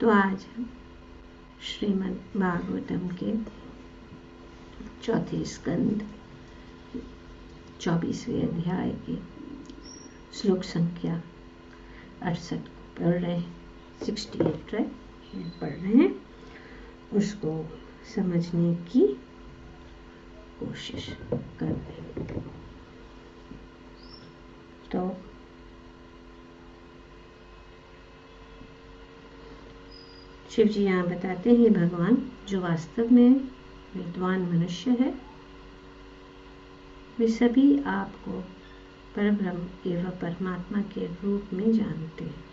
तो आज हम श्रीमद् भागवतम के चौथे स्कंद 24वें अध्याय के श्लोक संख्या 68 को पढ़ रहे हैं। 68 पढ़ रहे हैं, उसको समझने की कोशिश कर रहे हैं। तो शिव जी यहाँ बताते हैं, भगवान जो वास्तव में विद्वान मनुष्य है, वे सभी आपको परब्रह्म एवं परमात्मा के रूप में जानते हैं।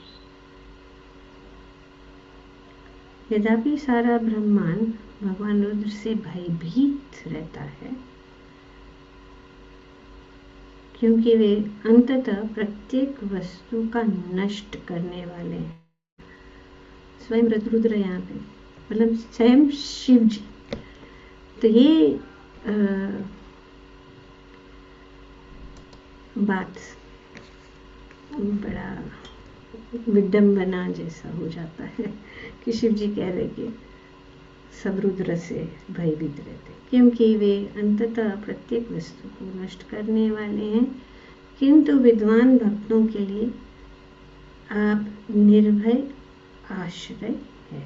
यद्यपि सारा ब्रह्मांड भगवान रुद्र से भयभीत रहता है, क्योंकि वे अंततः प्रत्येक वस्तु का नष्ट करने वाले हैं। स्वयं रुद्र यहाँ पे मतलब स्वयं शिव जी। तो ये बात बड़ा विडंबना जैसा हो जाता है कि शिव जी कह रहे कि सब रुद्र से भयभीत रहते, क्योंकि वे अंततः प्रत्येक वस्तु को नष्ट करने वाले हैं, किंतु विद्वान भक्तों के लिए आप निर्भय आश्रय है।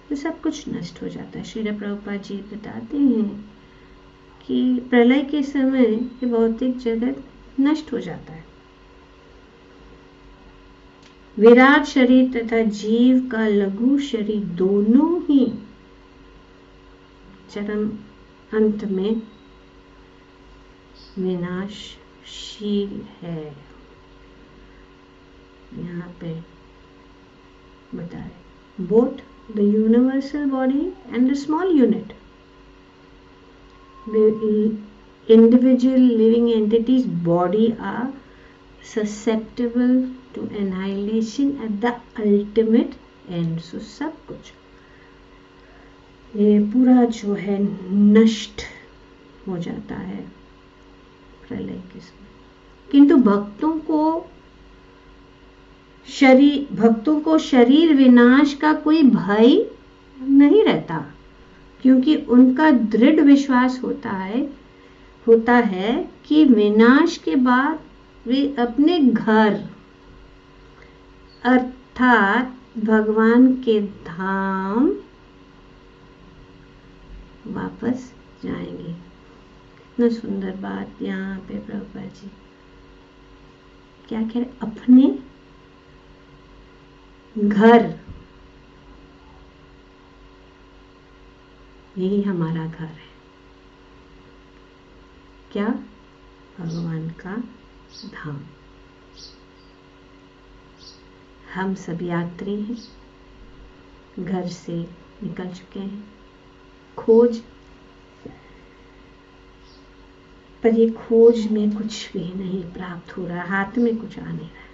तो सब कुछ नष्ट हो जाता है। श्रील प्रभुपाद जी बताते हैं कि प्रलय के समय ये भौतिक जगत नष्ट हो जाता है। विराट शरीर तथा जीव का लघु शरीर दोनों ही चरम अंत में विनाशशील है। यहाँ पे बताए, both the universal body and the small unit, the individual living entities body are susceptible to annihilation at the ultimate end. So सब कुछ ये पूरा जो है नष्ट हो जाता है प्रलय के समय, किंतु भक्तों को शरीर विनाश का कोई भय नहीं रहता, क्योंकि उनका दृढ़ विश्वास होता है कि विनाश के बाद वे अपने घर अर्थात भगवान के धाम वापस जाएंगे। कितना सुंदर बात यहाँ पे प्रभुपाद जी क्या कह रहे, अपने घर, यही हमारा घर है। क्या? भगवान का धाम। हम सब यात्री हैं, घर से निकल चुके हैं, खोज, पर ये खोज में कुछ भी नहीं प्राप्त हो रहा, हाथ में कुछ आ नहीं रहा,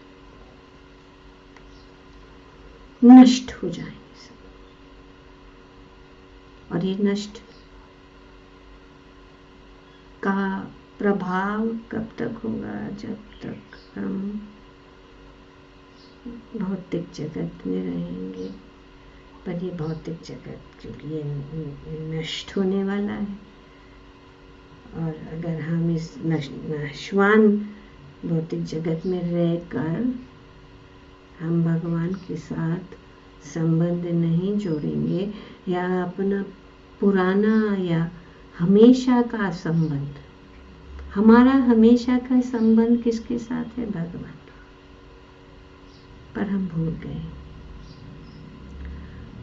नष्ट हो जाएंगे सब। और ये नष्ट का प्रभाव कब तक होगा? जब तक हम भौतिक जगत में रहेंगे। पर ये भौतिक जगत क्योंकि ये नष्ट होने वाला है, और अगर हम इस नश्वान भौतिक जगत में रहकर हम भगवान के साथ संबंध नहीं जोड़ेंगे, या अपना पुराना या हमेशा का संबंध, हमारा हमेशा का संबंध किसके साथ है? भगवान, पर हम भूल गए।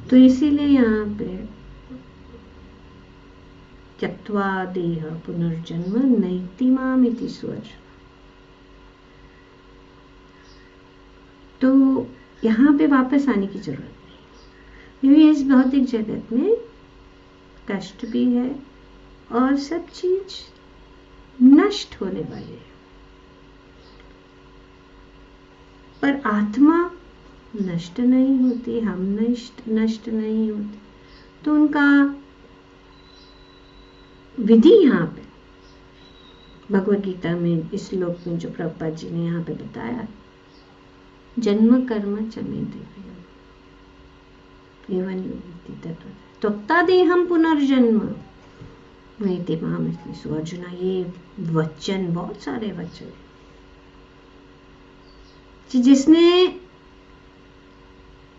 तो इसीलिए यहाँ पे त्यक्त्वा देह पुनर्जन्म नैति मामिति स्वर। तो यहाँ पे वापस आने की जरूरत नहीं, क्योंकि इस भौतिक जगत में कष्ट भी है और सब चीज नष्ट होने वाली है, पर आत्मा नष्ट नहीं होती, हम नष्ट नहीं होते। तो उनका विधि यहाँ पे भगवद गीता में इस श्लोक में जो प्रभुपाद जी ने यहाँ पे बताया, जन्म कर्म च मे दिव्यम, एवं योगी तत्व त्वक्तादेहम पुनर्जन्म नैति मामिति। सो अर्जुना, ये वचन, बहुत सारे वचन कि जिसने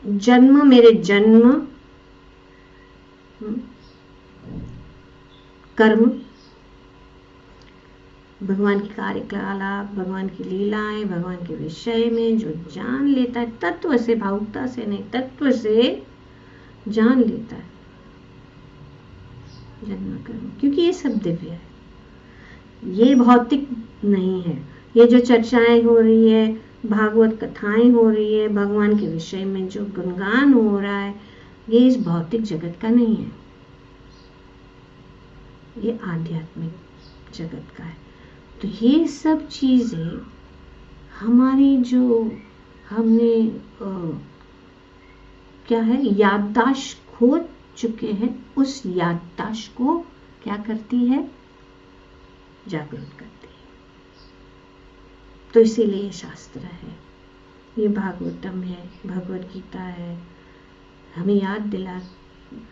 जन्म, मेरे जन्म, कर्म, भगवान की कार्यकलाप, भगवान की लीलाएं, भगवान के विषय में जो जान लेता है, तत्व से, भावुकता से नहीं, तत्व से जान लेता है, जन्म कर्म, क्योंकि ये सब दिव्य है, ये भौतिक नहीं है। ये जो चर्चाएं हो रही है, भागवत कथाएं हो रही है, भगवान के विषय में जो गुणगान हो रहा है, ये इस भौतिक जगत का नहीं है, ये आध्यात्मिक जगत का है। तो ये सब चीजें हमारी जो हमने क्या है, याददाश्त खो चुके हैं, उस याददाश्त को क्या करती है, जागृत करती है। तो इसीलिए शास्त्र है, ये भागवतम है, भगवद गीता है, हमें याद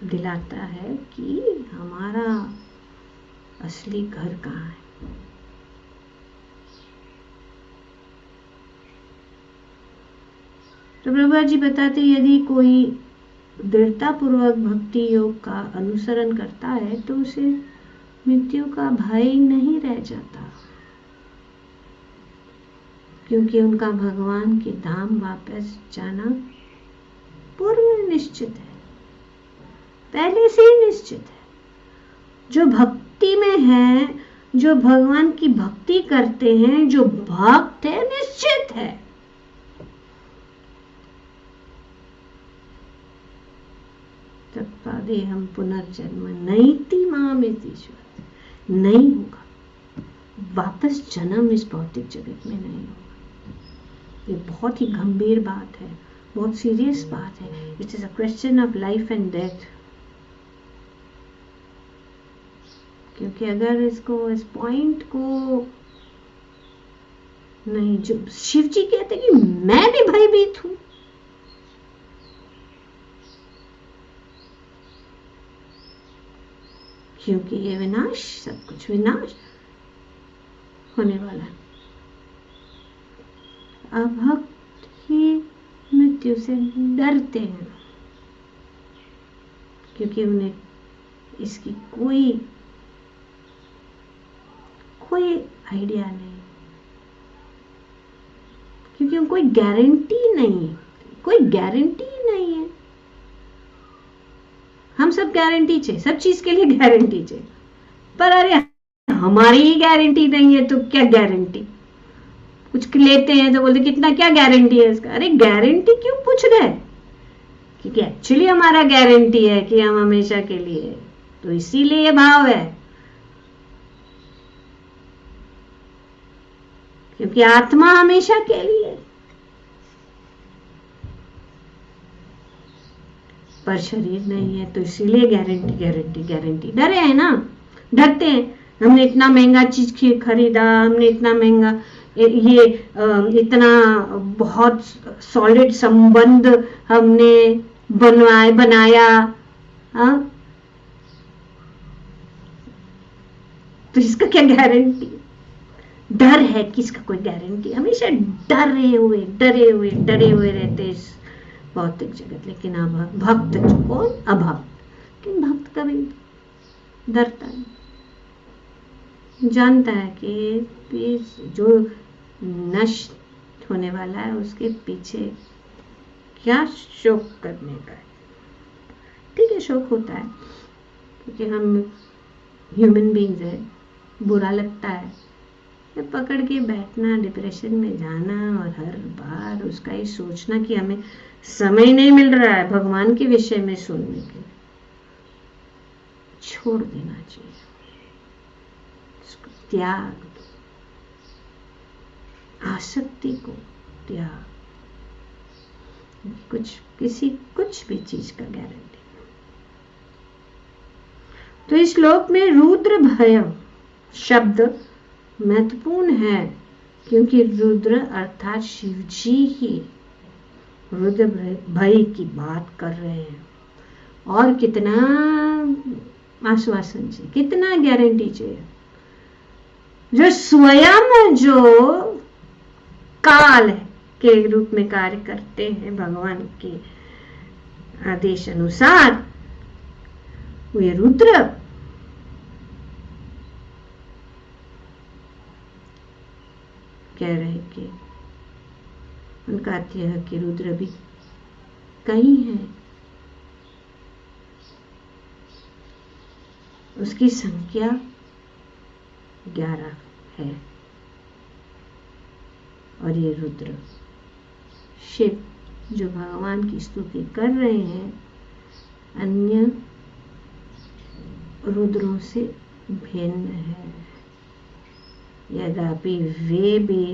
दिलाता है कि हमारा असली घर कहाँ है। तो प्रभुपाद जी बताते, यदि कोई दृढ़ता पूर्वक भक्ति योग का अनुसरण करता है तो उसे मृत्यु का भय नहीं रह जाता, क्योंकि उनका भगवान के धाम वापस जाना पूर्व निश्चित है, पहले से ही निश्चित है। जो भक्ति में है, जो भगवान की भक्ति करते हैं, जो भक्त है, निश्चित है। तत्पादे हम पुनर्जन्म नैति मामेति, नहीं होगा वापस जन्म इस भौतिक जगत में, नहीं होगा। ये बहुत ही गंभीर बात है, बहुत सीरियस बात है। It is a question of life and death. क्योंकि अगर इसको, इस पॉइंट को नहीं, जो शिव जी कहते कि मैं भी भयभीत हूं, क्योंकि ये विनाश, सब कुछ विनाश होने वाला है। अभक्त ही मृत्यु से डरते हैं, क्योंकि उन्हें इसकी कोई आइडिया नहीं, क्योंकि उनको कोई गारंटी नहीं है, कोई गारंटी नहीं है। हम सब गारंटी चाहिए, सब चीज के लिए गारंटी चाहिए, पर अरे हमारी ही गारंटी नहीं है तो क्या गारंटी। कुछ लेते हैं तो बोलते कितना, क्या गारंटी है इसका। अरे गारंटी क्यों पूछ रहे, क्योंकि एक्चुअली हमारा गारंटी है कि हम हमेशा के लिए, तो इसीलिए ये भाव है, क्योंकि आत्मा हमेशा के लिए, पर शरीर नहीं है, तो इसीलिए गारंटी गारंटी गारंटी। डरे हैं ना, डरते हैं। हमने इतना महंगा चीज खरीदा, हमने इतना महंगा ये इतना बहुत सॉलिड संबंध हमने बनाया, हाँ, तो इसका क्या गारंटी। डर है कि इसका कोई गारंटी, हमेशा डरे हुए रहते इस भौतिक जगत। लेकिन भक्त जो कौन, अभक्त। लेकिन भक्त कभी डरता है, जानता है कि जो नष्ट होने वाला है उसके पीछे क्या शोक करने का है। ठीक है, शोक होता है क्योंकि हम ह्यूमन बीइंग्स है, बुरा लगता है, ये पकड़ के बैठना, डिप्रेशन में जाना और हर बार उसका ही सोचना कि हमें समय नहीं मिल रहा है भगवान के विषय में सुनने के लिए, छोड़ देना चाहिए, उसको त्याग दो, आसक्ति को त्याग। कुछ भी चीज का गारंटी। तो इस श्लोक में रुद्र भय शब्द महत्वपूर्ण है, क्योंकि रुद्र अर्थात शिव जी ही रुद्र भय की बात कर रहे हैं। और कितना आश्वासन चाहिए, कितना गारंटी चाहिए। जो स्वयं जो काल के रूप में कार्य करते हैं भगवान के आदेश अनुसार, वे रुद्र कह रहे कि उनका अर्थ यह कि रुद्र भी कई हैं, उसकी संख्या 11 है। और ये रुद्र शिव जो भगवान की स्तुति कर रहे हैं, अन्य रुद्रों से भिन्न है, यद्यपि वे भी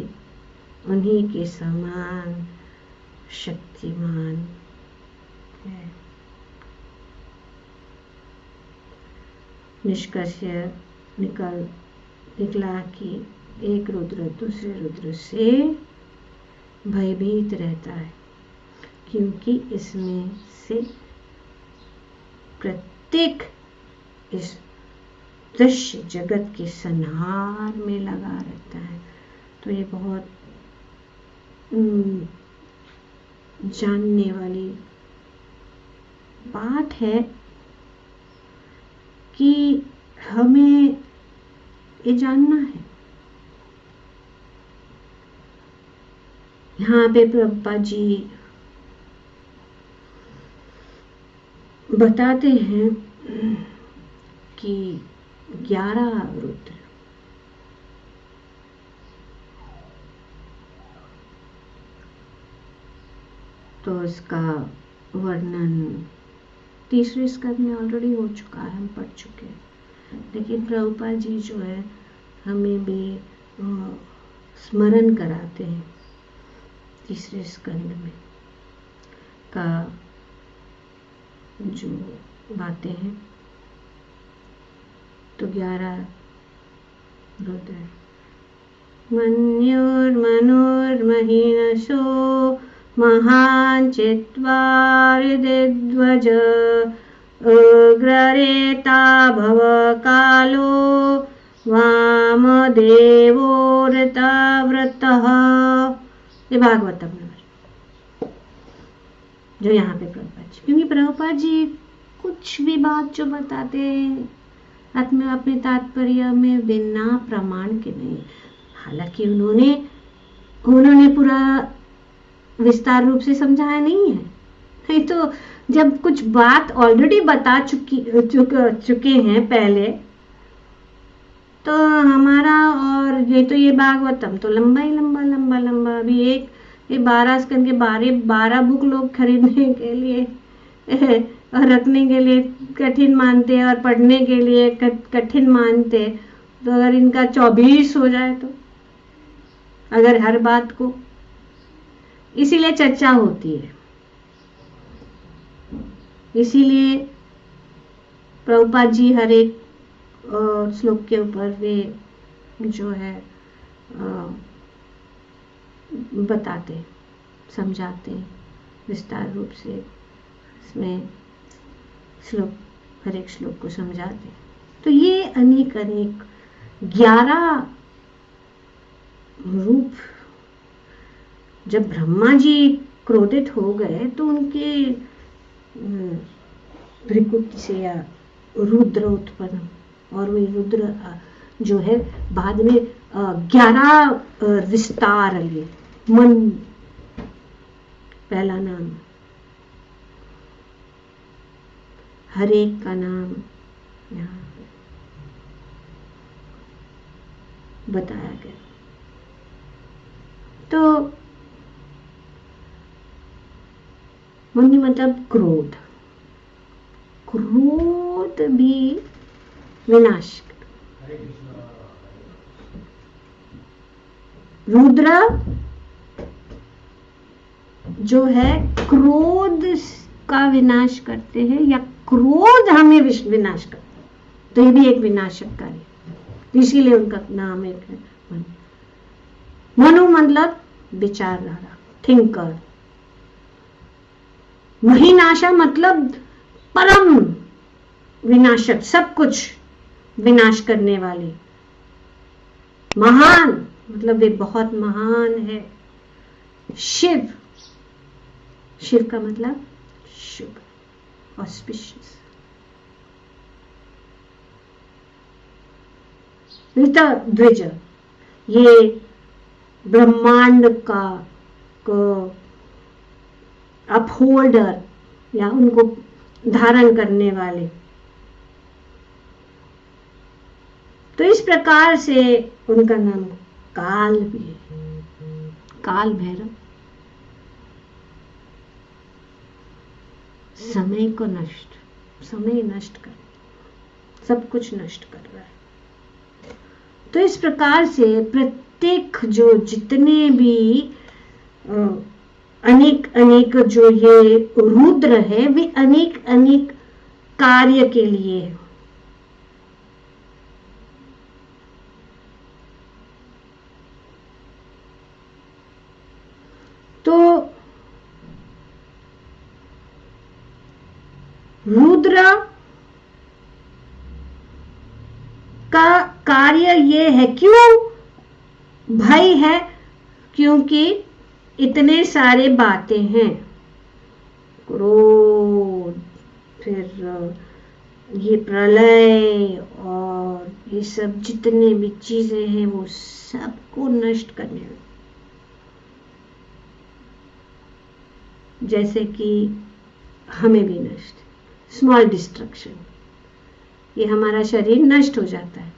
उन्हीं के समान शक्तिमान है। निष्कर्ष निकला कि एक रुद्र दूसरे रुद्र से भयभीत रहता है, क्योंकि इसमें से प्रत्येक इस दृश्य जगत के संहार में लगा रहता है। तो ये बहुत जानने वाली बात है कि हमें ये जानना है। यहाँ पे प्रभुपाद जी बताते हैं कि 11 रुद्र, तो इसका वर्णन तीसरे स्कंद में ऑलरेडी हो चुका है, हम पढ़ चुके हैं। लेकिन प्रभुपाद जी जो है हमें भी स्मरण कराते हैं तीसरे स्कंद में का जो बातें हैं। तो 11 रुद्र, मन्युर्मनुर्महीनशो महान् चित्वारिदिध्वज उग्ररेता भव कालो वामदेवोरताव्रतः। ये भागवतम में जो यहाँ पे प्रभुपाद जी, क्योंकि प्रभुपाद जी कुछ भी बात जो बताते हैं अपने तात्पर्य में बिना प्रमाण के नहीं। हालांकि उन्होंने पूरा विस्तार रूप से समझाया नहीं है, नहीं तो जब कुछ बात ऑलरेडी बता चुके हैं पहले, तो हमारा और ये भागवतम तो लंबा ही लंबा अभी ये 12 स्कंद के 12 बुक लोग खरीदने के लिए और रखने के लिए कठिन मानते हैं और पढ़ने के लिए कठिन मानते हैं। तो अगर इनका 24 हो जाए तो, अगर हर बात को, इसीलिए चर्चा होती है, इसीलिए प्रभुपाद जी हर एक श्लोक के ऊपर वे जो है बताते, समझाते विस्तार रूप से, इसमें हर एक श्लोक को समझाते। तो ये अनेक 11 रूप, जब ब्रह्मा जी क्रोधित हो गए तो उनके भृकुट से या रुद्र उत्पन्न, और वे रुद्र जो है बाद में 11 विस्तार लिए। मन पहला नाम, हर एक का नाम यहाँ बताया गया। तो मन मतलब क्रोध भी विनाश। रुद्र जो है क्रोध का विनाश करते हैं, या क्रोध हमें विनाश करते हैं, तो ये भी एक विनाशक कार्य, इसीलिए उनका नाम एक है मनु। मनु मतलब विचारधारा, थिंकर। महीनाशा मतलब परम विनाशक, सब कुछ विनाश करने वाले, महान, मतलब वे बहुत महान है। शिव, शिव का मतलब शुभ, ऑस्पिशियस। द्विज, ये ब्रह्मांड का को अपहोल्डर या उनको धारण करने वाले। तो इस प्रकार से उनका नाम काल भी है, काल भैरव। समय को नष्ट, समय नष्ट कर, सब कुछ नष्ट कर रहा है। तो इस प्रकार से प्रत्येक जो जितने भी अनेक अनेक जो ये रुद्र है, वे अनेक अनेक कार्य के लिए है। तो रुद्र का कार्य ये है, क्यों भय है? क्योंकि इतने सारे बातें हैं, क्रोध, फिर ये प्रलय और ये सब जितने भी चीजें हैं वो सबको नष्ट करने में, जैसे कि हमें भी नष्ट, स्मॉल डिस्ट्रक्शन, ये हमारा शरीर नष्ट हो जाता है।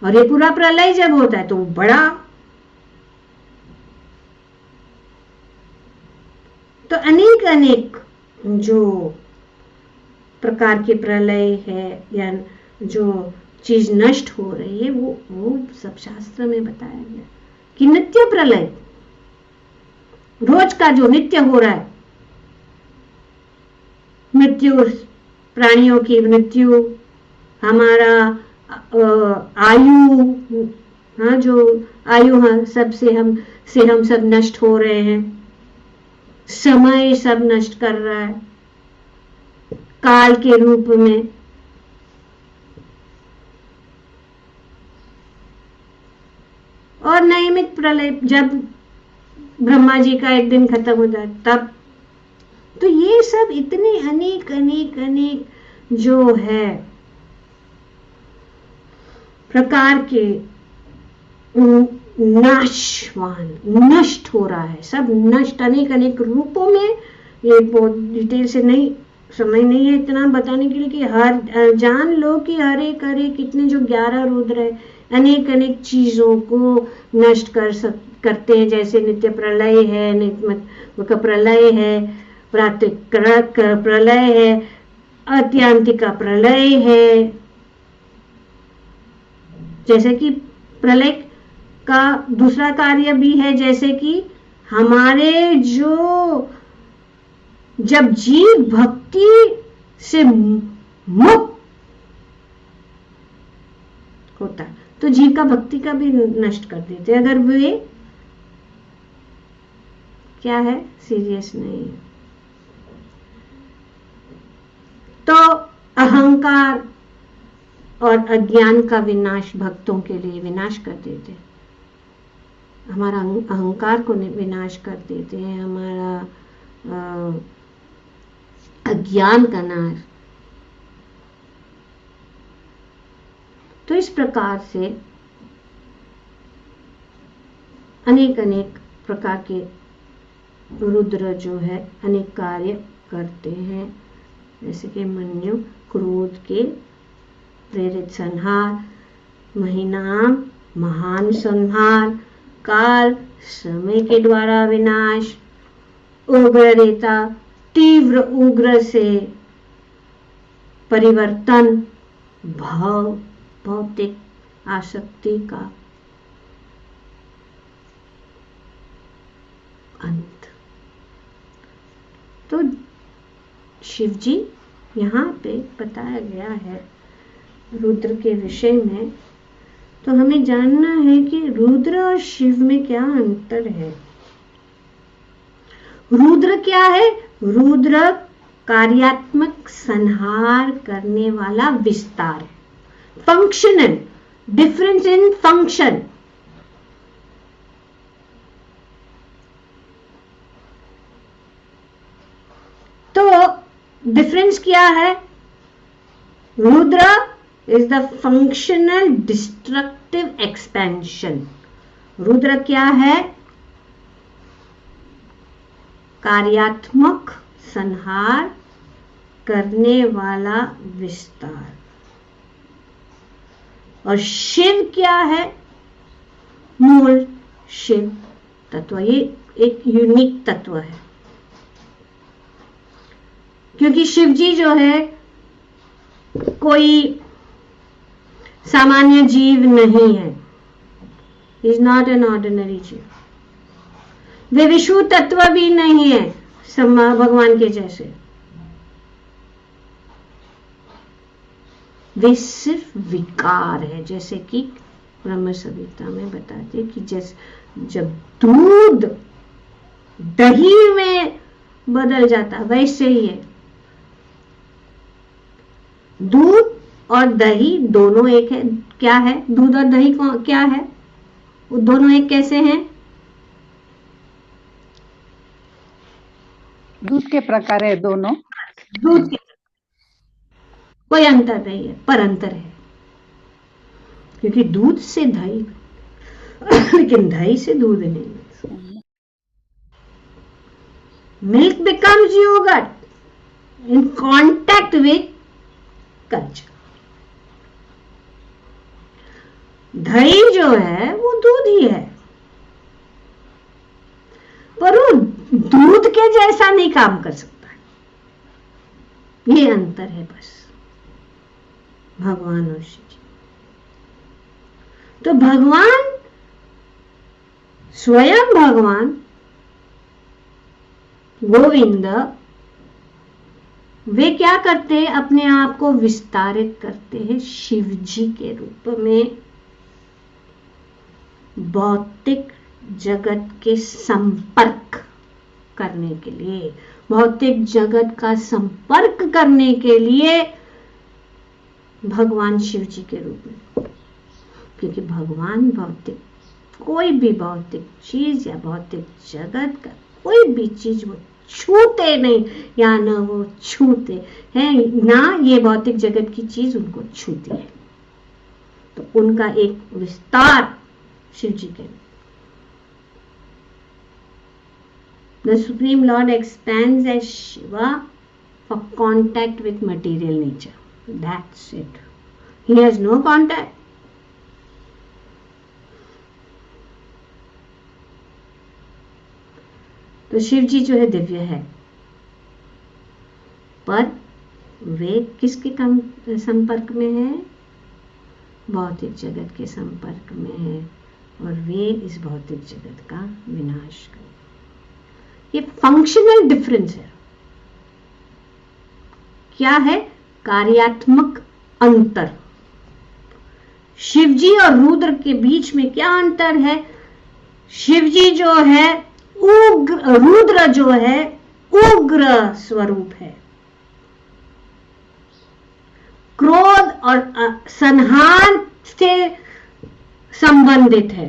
और ये पूरा प्रलय जब होता है तो बड़ा, तो अनेक अनेक जो प्रकार के प्रलय है या जो चीज नष्ट हो रही है वो सब शास्त्र में बताया गया कि नित्य प्रलय, रोज का जो नित्य हो रहा है, मृत्यु, प्राणियों की मृत्यु, हमारा आयु, हाँ जो आयु, हाँ सबसे हम सब नष्ट हो रहे हैं, समय सब नष्ट कर रहा है काल के रूप में। और नियमित प्रलय जब ब्रह्मा जी का एक दिन खत्म हो जाए तब, तो ये सब इतने अनेक अनेक अनेक जो है प्रकार के नाशवान, नष्ट हो रहा है, सब नष्ट अनेक अनेक रूपों में। ये बहुत डिटेल से नहीं, समय नहीं है इतना बताने के लिए कि हर जान लो कि हर एक कितने जो 11 रुद्र है अनेक अनेक चीजों को नष्ट करते हैं। जैसे नित्य प्रलय है, नित्य प्रलय है, प्रातिक प्रलय है, अत्यांतिका प्रलय है। जैसे कि प्रलय का दूसरा कार्य भी है, जैसे कि हमारे जो जब जीव भक्ति से मुक्त होता है तो जीव का भक्ति का भी नष्ट कर देते, अगर वे क्या है, सीरियस नहीं है। तो अहंकार और अज्ञान का विनाश भक्तों के लिए विनाश कर देते, हमारा अहंकार को विनाश कर देते हैं, हमारा अज्ञान का नाश। तो इस प्रकार से अनेक अनेक प्रकार के रुद्र जो है अनेक कार्य करते हैं, जैसे कि मन्यु क्रोध के प्रेरित संहार, महिनाम महान संहार, काल समय के द्वारा विनाश, उग्र रेता तीव्र उग्र से परिवर्तन, भाव भौतिक आसक्ति का अंत। तो शिव जी यहाँ पे बताया गया है रुद्र के विषय में। तो हमें जानना है कि रुद्र और शिव में क्या अंतर है। रुद्र क्या है? रुद्र कार्यात्मक संहार करने वाला विस्तार है। Functional, difference in function. तो डिफरेंस क्या है? Rudra is the functional destructive expansion. Rudra क्या है? कार्यात्मक संहार करने वाला विस्तार। और शिव क्या है? मूल शिव तत्व। ये एक यूनिक तत्व है, क्योंकि शिव जी जो है कोई सामान्य जीव नहीं है। इज नॉट एन ऑर्डिनरी जीव। वे विष्णु तत्व भी नहीं है भगवान के जैसे। वे सिर्फ विकार है, जैसे कि ब्रह्म संहिता में बताते कि जैसे जब दूध दही में बदल जाता वैसे ही है। दूध और दही दोनों एक है। क्या है दूध और दही? क्या है वो? दोनों एक कैसे हैं? दूध के प्रकार है दोनों। दूध के कोई अंतर नहीं है, पर अंतर है, क्योंकि दूध से दही लेकिन दही से दूध नहीं। Milk becomes yogurt in contact with culture. दही जो है वो दूध ही है, पर वो दूध के जैसा नहीं काम कर सकता। ये अंतर है बस भगवान और शिव जी। तो भगवान स्वयं भगवान गोविंद वे क्या करते हैं? अपने आप को विस्तारित करते हैं शिव जी के रूप में, भौतिक जगत के संपर्क करने के लिए। भौतिक जगत का संपर्क करने के लिए भगवान शिव जी के रूप में, क्योंकि भगवान भौतिक कोई भी भौतिक चीज या भौतिक जगत का कोई भी चीज वो छूते नहीं, या ना वो छूते हैं ना ये भौतिक जगत की चीज उनको छूती है। तो उनका एक विस्तार शिव जी के। The Supreme Lord expands as Shiva for contact with material nature. That's it. He has no contact. तो शिव जी जो है दिव्य है, पर वे किसके संपर्क में है? भौतिक जगत के संपर्क में है, और वे इस भौतिक जगत का विनाश करें। ये फंक्शनल डिफरेंस है। क्या है? कार्यात्मक अंतर। शिवजी और रुद्र के बीच में क्या अंतर है? शिवजी जो है उग्र, रुद्र जो है उग्र स्वरूप है, क्रोध और संहार से संबंधित है,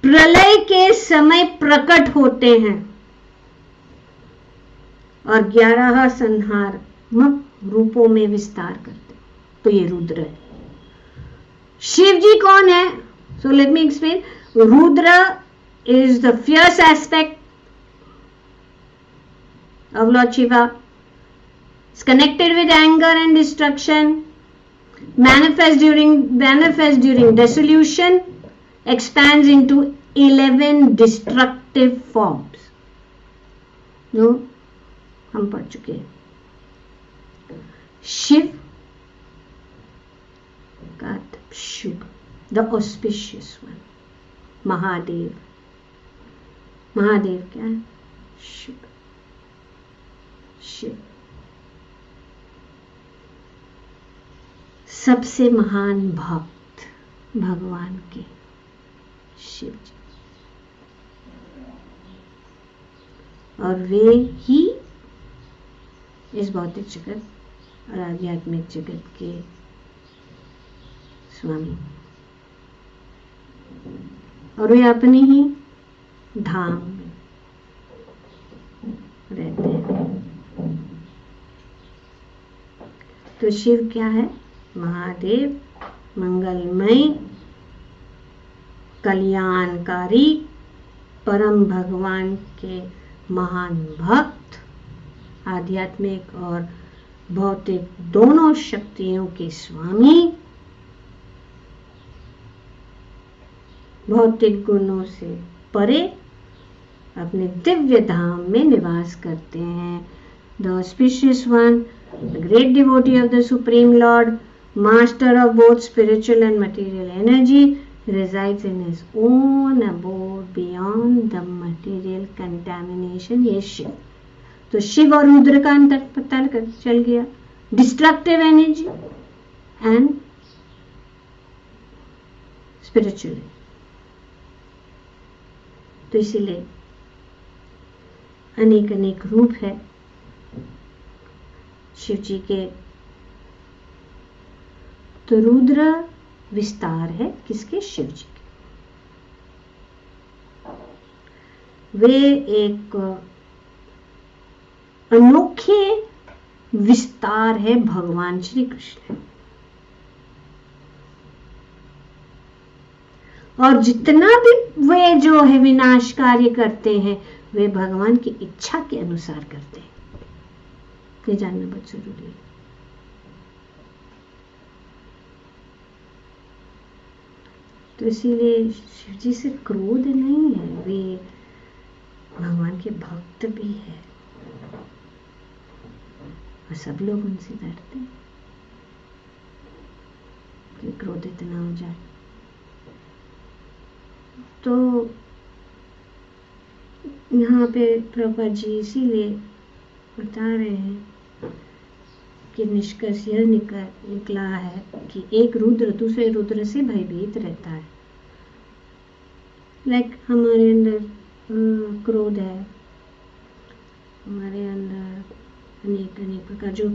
प्रलय के समय प्रकट होते हैं और 11 संहारात्मक रूपों में विस्तार करते हैं। तो ये रुद्र है। शिव जी कौन है? So let me explain. Rudra is the fierce aspect of Lord Shiva. It's connected with anger and destruction, manifests during dissolution, expands into 11 destructive forms जो हम पढ़ चुके हैं। शिव का शुभ, the auspicious one, Mahadev. Mahadev क्या है? शिव। शिव सबसे महान भक्त भगवान के शिव जी, और वे ही इस भौतिक जगत और आध्यात्मिक जगत के स्वामी, और वे अपने ही धाम में रहते हैं। तो शिव क्या है? महादेव, मंगलमय, कल्याणकारी, परम भगवान के महान भक्त, आध्यात्मिक और भौतिक दोनों शक्तियों के स्वामी, भौतिक गुणों से परे अपने दिव्य धाम में निवास करते हैं। The auspicious one, the great devotee of the supreme Lord, master of both spiritual and material energy, resides in his own abode beyond the material contamination. ये शिव। तो शिव और रुद्र का अंतर पता चल गया। Destructive energy and spiritual. तो इसीलिए अनेक अनेक रूप है शिव जी के। तो रुद्र विस्तार है किसके? शिव जी के। वे एक अनोखे विस्तार है भगवान श्री कृष्ण। और जितना भी वे जो है विनाश कार्य करते हैं, वे भगवान की इच्छा के अनुसार करते हैं। ये जानना बहुत जरूरी है। तो इसीलिए शिव जी से क्रोध नहीं है, वे भगवान के भक्त भी है और सब लोग उनसे डरते हैं कि क्रोधित ना हो जाए। तो यहाँ पे प्रभुपाद जी इसीलिए बता रहे हैं कि निष्कर्ष यह निकला है कि एक रुद्र दूसरे रुद्र से भयभीत रहता है। लाइक हमारे अंदर क्रोध है, हमारे अंदर अनेक अनेक प्रकार जो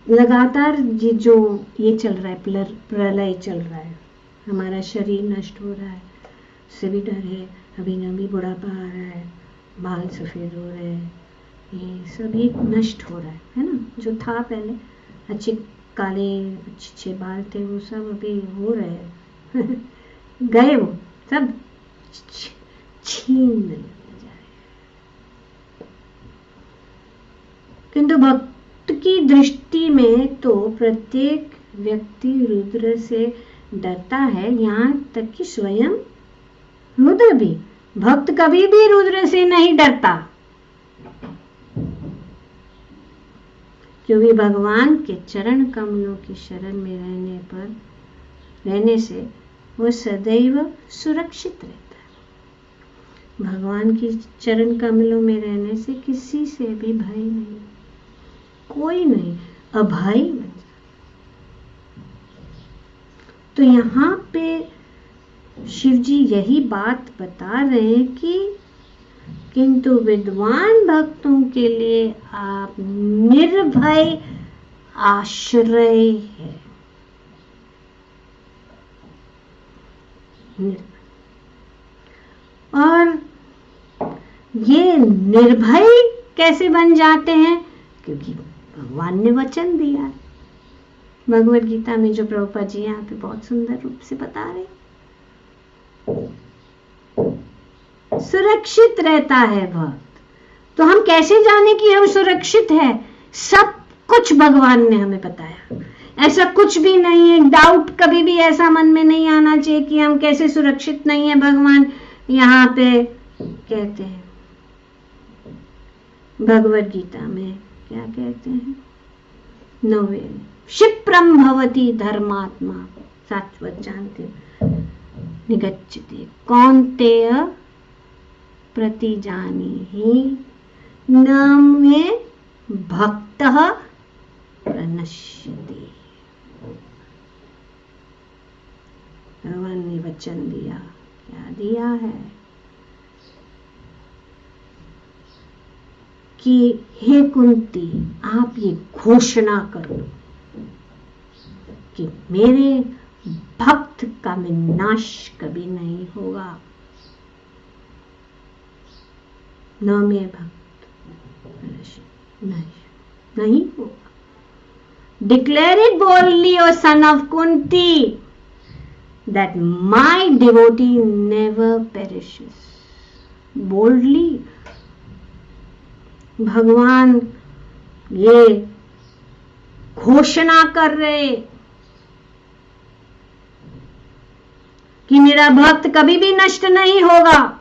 लगातार जो ये चल रहा है, प्रलय चल रहा है, हमारा शरीर नष्ट हो रहा है, उससे भी डर है। अभी नभी बुढ़ापा आ रहा है, बाल सफ़ेद हो रहे हैं, ये सब एक नष्ट हो रहा है ना। जो था पहले अच्छे काले अच्छे बाल थे, वो सब अभी हो रहे हैं गए, वो सब छीन जा रहे हैं। किंतु भक्त की दृष्टि में तो प्रत्येक व्यक्ति रुद्र से डरता है, यहाँ तक कि स्वयं रुद्र भी। भक्त कभी भी रुद्र से नहीं डरता, क्योंकि भगवान के चरण कमलों की शरण में रहने से वो सदैव सुरक्षित रहता है। भगवान की चरण कमलों में रहने से किसी से भी भय नहीं, कोई नहीं, अभय बन जाता। तो यहाँ पे शिव जी यही बात बता रहे हैं कि किंतु विद्वान भक्तों के लिए आप निर्भय आश्रय है। और ये निर्भय कैसे बन जाते हैं? क्योंकि भगवान ने वचन दिया। भगवद गीता में जो प्रभुपाद जी यहाँ पे बहुत सुंदर रूप से बता रहे, सुरक्षित रहता है भक्त। तो हम कैसे जाने कि हम सुरक्षित है? सब कुछ भगवान ने हमें बताया। ऐसा कुछ भी नहीं है, डाउट कभी भी ऐसा मन में नहीं आना चाहिए कि हम कैसे सुरक्षित नहीं है। भगवान यहाँ पे कहते हैं भगवद गीता में, क्या कहते हैं? 9वें, क्षिप्रम भवति धर्मात्मा शाश्वत जानते निगच्छति कौन्तेय प्रतिजानीहि न मे भक्तः प्रणश्यति। भगवान ने वचन दिया, क्या दिया है? कि हे कुंती, आप ये घोषणा कर लो कि मेरे भक्त का विनाश कभी नहीं होगा, न मेरे भक्त नहीं होगा। Declare it boldly, O son of Kunti, that my devotee never perishes. Boldly भगवान ये घोषणा कर रहे कि मेरा भक्त कभी भी नष्ट नहीं होगा।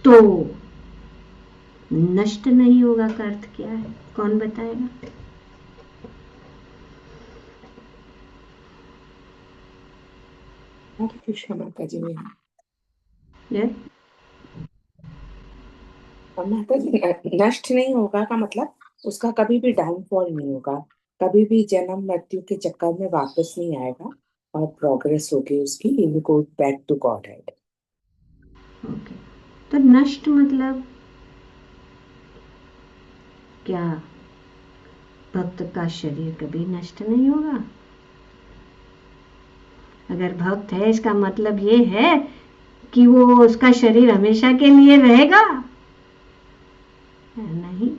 तो नष्ट नहीं होगा का अर्थ क्या है, कौन बताएगा? कृष्ण माता जी में माता जी, नष्ट नहीं होगा का मतलब उसका कभी भी डाउनफॉल नहीं होगा, कभी भी जन्म मृत्यु के चक्कर में वापस नहीं आएगा और प्रोग्रेस होगी उसकी, he will go back to Godhead. Okay, तो नष्ट मतलब क्या भक्त का शरीर कभी नष्ट नहीं होगा? अगर भक्त है इसका मतलब ये है कि वो उसका शरीर हमेशा के लिए रहेगा? नहीं,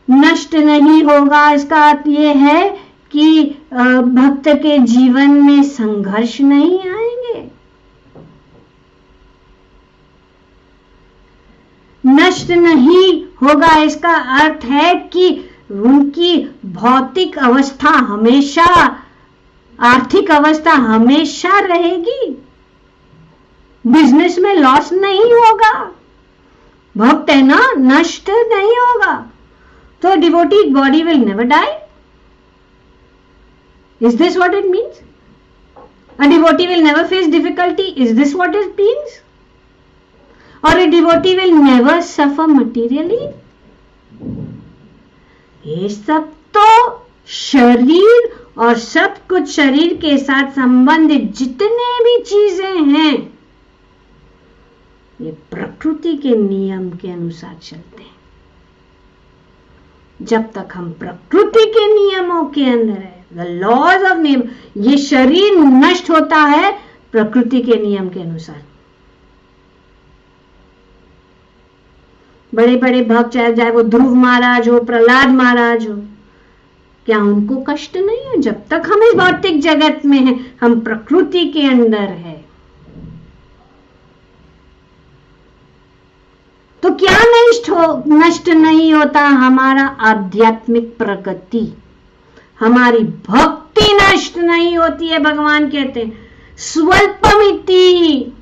नष्ट नहीं होगा इसका अर्थ ये है कि भक्त के जीवन में संघर्ष नहीं आएंगे। नष्ट नहीं होगा इसका अर्थ है कि उनकी भौतिक अवस्था हमेशा, आर्थिक अवस्था हमेशा रहेगी, बिजनेस में लॉस नहीं होगा। भक्त है ना, नष्ट नहीं होगा। तो devotee body will never die. Is this what it means? A devotee will never face difficulty. Is this what it means? Or a devotee will never suffer materially? ये सब तो शरीर और सब कुछ शरीर के साथ संबंधित जितने भी चीजें हैं ये प्रकृति के नियम के अनुसार चलते हैं। जब तक हम प्रकृति के नियमों के अंदर है, द लॉज ऑफ नेम, ये शरीर नष्ट होता है प्रकृति के नियम के अनुसार। बड़े बड़े भक्त चाहे वो ध्रुव महाराज हो, प्रहलाद महाराज हो, क्या उनको कष्ट नहीं है? जब तक हम इस भौतिक जगत में हैं, हम प्रकृति के अंदर है। तो क्या नष्ट नहीं होता? हमारा आध्यात्मिक प्रगति, हमारी भक्ति नष्ट नहीं होती है। भगवान कहते हैं स्वल्पमिति,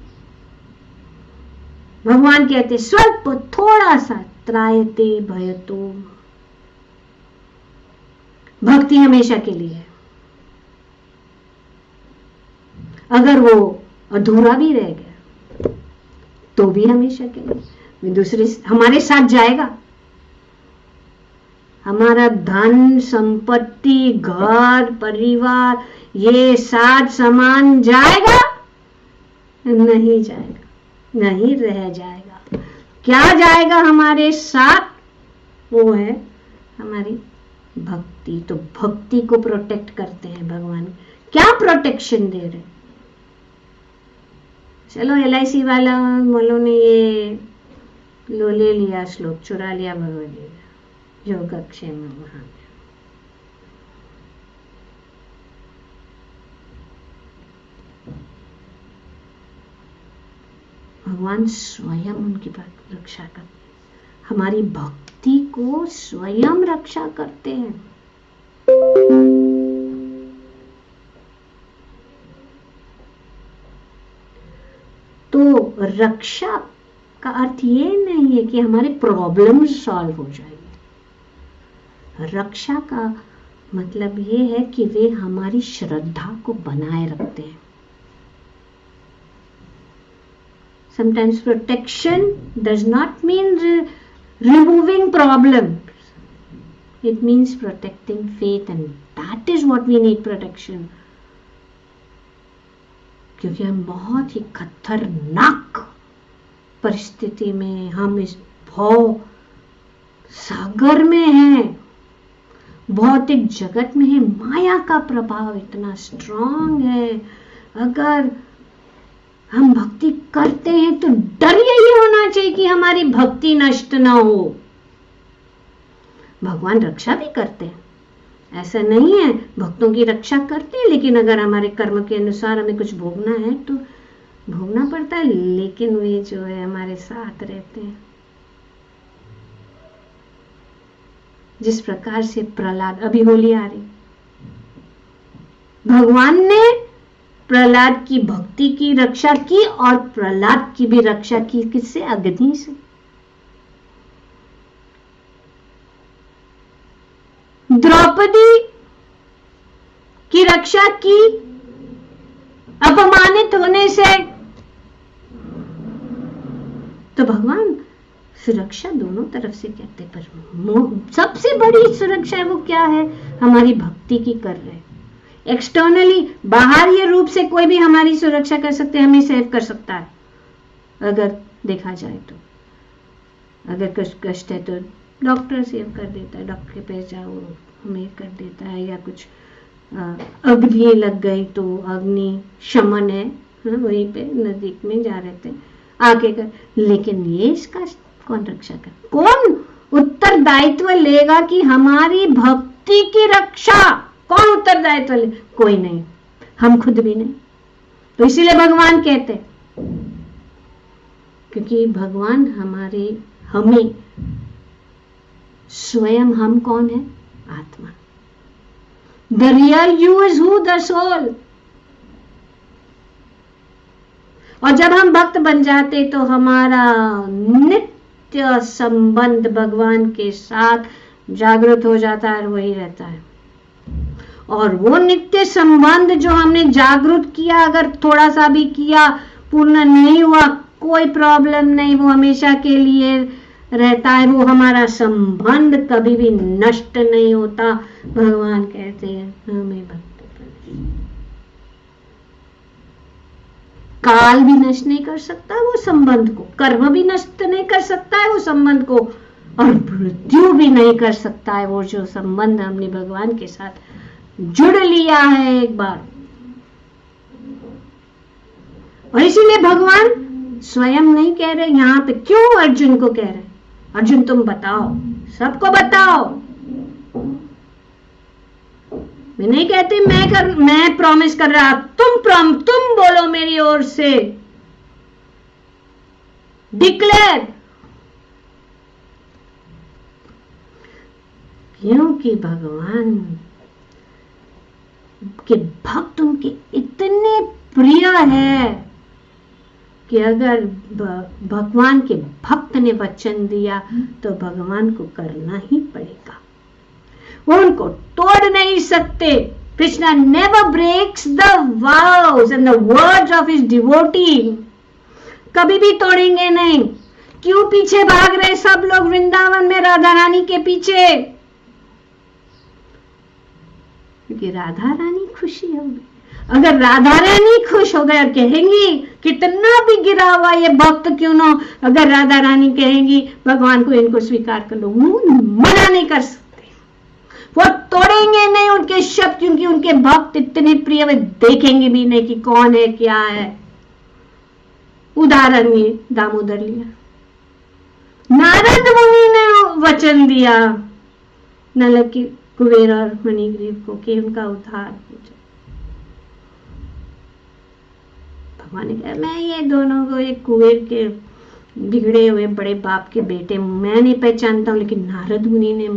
भगवान कहते स्वल्प, थोड़ा सा, त्रायते भयतो, भक्ति हमेशा के लिए है। अगर वो अधूरा भी रह गया तो भी हमेशा के लिए, दूसरे हमारे साथ जाएगा। हमारा धन संपत्ति, घर परिवार, ये साथ सामान जाएगा? नहीं जाएगा, नहीं रह जाएगा। क्या जाएगा हमारे साथ? वो है हमारी भक्ति। तो भक्ति को प्रोटेक्ट करते हैं भगवान। क्या प्रोटेक्शन दे रहे? चलो LIC वालों ने ये ले लिया, श्लोक चुरा लिया भगवद गीता, योगक्षेम वहां। भगवान स्वयं उनकी रक्षा करते हैं, हमारी भक्ति को स्वयं रक्षा करते हैं। तो रक्षा का अर्थ ये नहीं है कि हमारे प्रॉब्लम सॉल्व हो जाएंगे। रक्षा का मतलब ये है कि वे हमारी श्रद्धा को बनाए रखते हैं। Sometimes protection does not mean removing problems. It means protecting faith, and that is what we need protection. क्योंकि हम बहुत ही खतरनाक परिस्थिति में, हम इस भव सागर में हैं, भौतिक जगत में है, माया का प्रभाव इतना स्ट्रांग है। अगर हम भक्ति करते हैं तो डर यही होना चाहिए कि हमारी भक्ति नष्ट ना हो। भगवान रक्षा भी करते हैं, ऐसा नहीं है, भक्तों की रक्षा करते हैं, लेकिन अगर हमारे कर्म के अनुसार हमें कुछ भोगना है तो भोगना पड़ता है, लेकिन वे जो है हमारे साथ रहते हैं। जिस प्रकार से प्रहलाद, अभी होली आ रही, भगवान ने प्रहलाद की भक्ति की रक्षा की और प्रहलाद की भी रक्षा की, किससे? अग्नि से। द्रौपदी की रक्षा की अपमानित होने से, तो भगवान सुरक्षा दोनों तरफ से कहते, पर सबसे बड़ी सुरक्षा है वो क्या है? हमारी भक्ति की कर रहे। एक्सटर्नली, बाहरी रूप से कोई भी हमारी सुरक्षा कर सकते, हमें सेव कर सकता है अगर देखा जाए तो। अगर कुछ कष्ट है तो डॉक्टर सेव कर देता है, डॉक्टर के पास जाओ, हमें कर देता है, या कुछ अग्नि लग गई तो अग्नि शमन है, वहीं पे नजदीक में जा रहे थे, आके कर। लेकिन ये इसका कौन रक्षा कर, कौन उत्तरदायित्व लेगा कि हमारी भक्ति की रक्षा? कौन उत्तरदायित्व ले? कोई नहीं, हम खुद भी नहीं। तो इसीलिए भगवान कहते, क्योंकि भगवान हमें स्वयं, हम कौन है? आत्मा। The real you is who? The soul. और जब हम भक्त बन जाते तो हमारा नित्य संबंध भगवान के साथ जागृत हो जाता है और वही रहता है। और वो नित्य संबंध जो हमने जागृत किया, अगर थोड़ा सा भी किया, पूर्ण नहीं हुआ, कोई प्रॉब्लम नहीं, वो हमेशा के लिए रहता है। वो हमारा संबंध कभी भी नष्ट नहीं होता। भगवान कहते हैं हमें भक्त काल भी नष्ट नहीं कर सकता वो संबंध को, कर्म भी नष्ट नहीं कर सकता है वो संबंध को, और मृत्यु भी नहीं कर सकता है वो जो संबंध हमने भगवान के साथ जुड़ लिया है एक बार। और इसीलिए भगवान स्वयं नहीं कह रहे यहाँ पे, क्यों अर्जुन को कह रहे? अर्जुन तुम बताओ, सबको बताओ। मैं नहीं कहती मैं प्रॉमिस कर रहा, तुम बोलो मेरी ओर से, डिक्लेयर। क्योंकि भगवान के भक्त उनके इतने प्रिय है कि अगर भगवान के भक्त ने वचन दिया तो भगवान को करना ही पड़ेगा, वो उनको तोड़ नहीं सकते। Krishna never breaks the vows and the words of his devotee, कभी भी तोड़ेंगे नहीं। क्यों पीछे भाग रहे सब लोग वृंदावन में राधा रानी के पीछे? क्योंकि राधा रानी खुशी होगी। अगर राधा रानी खुश हो गए और कहेंगी कितना भी गिरा हुआ ये भक्त क्यों ना, अगर राधा रानी कहेंगी भगवान को इनको स्वीकार कर लो, वो मना नहीं कर सकते, वो तोड़ेंगे नहीं उनके शब्द, क्योंकि उनके भक्त इतने प्रिय, वे देखेंगे भी नहीं कि कौन है क्या है। उदाहरण ये दामोदर लिया, नारद मुनि ने वचन दिया नल की कुबेर और मणिग्रीव को कि उनका उद्धार हो जाए। भगवान ने कहा मैं ये दोनों को, एक कुबेर के बिगड़े हुए बड़े बाप के बेटे मैं नहीं पहचानता हूं, लेकिन नारद मुनि ने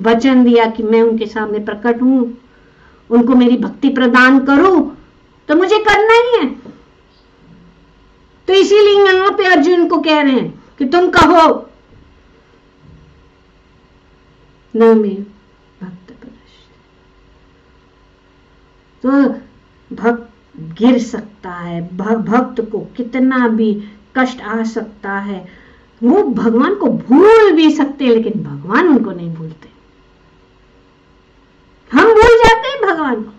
वचन दिया कि मैं उनके सामने प्रकट हूं, उनको मेरी भक्ति प्रदान करूं, तो मुझे करना ही है। तो इसीलिए यहां पे अर्जुन को कह रहे हैं कि तुम कहो न में भक्त परश्य। तो भक्त गिर सकता है, भक्त को कितना भी कष्ट आ सकता है, वो भगवान को भूल भी सकते, लेकिन भगवान उनको नहीं भूलते। हम भूल जाते हैं भगवान को,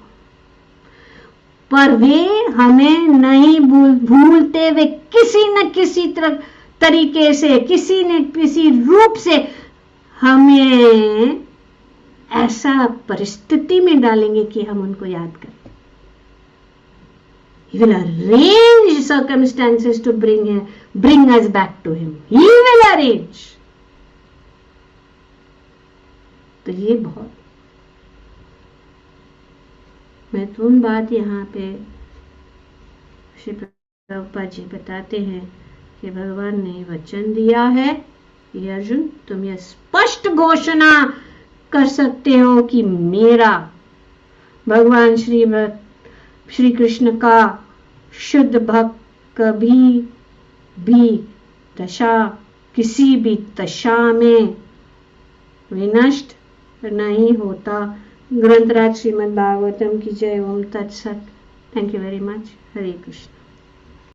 पर वे हमें नहीं भूलते। वे किसी न किसी तरह तरीके से, किसी न किसी रूप से हमें ऐसा परिस्थिति में डालेंगे कि हम उनको याद करें। He will arrange circumstances to bring us back to him. He will arrange. तो ये बहुत महत्वपूर्ण बात यहाँ पे श्री प्रभुपाद जी बताते हैं कि भगवान ने वचन दिया है कि अर्जुन तुम यह स्पष्ट घोषणा कर सकते हो कि मेरा भगवान श्री कृष्ण का शुद्ध भक्त कभी भी दशा, किसी भी दशा में विनष्ट नहीं होता। ग्रंथराज श्रीमद् भागवतम की जय। ओम तत्सत। Thank you very much. Hare Krishna.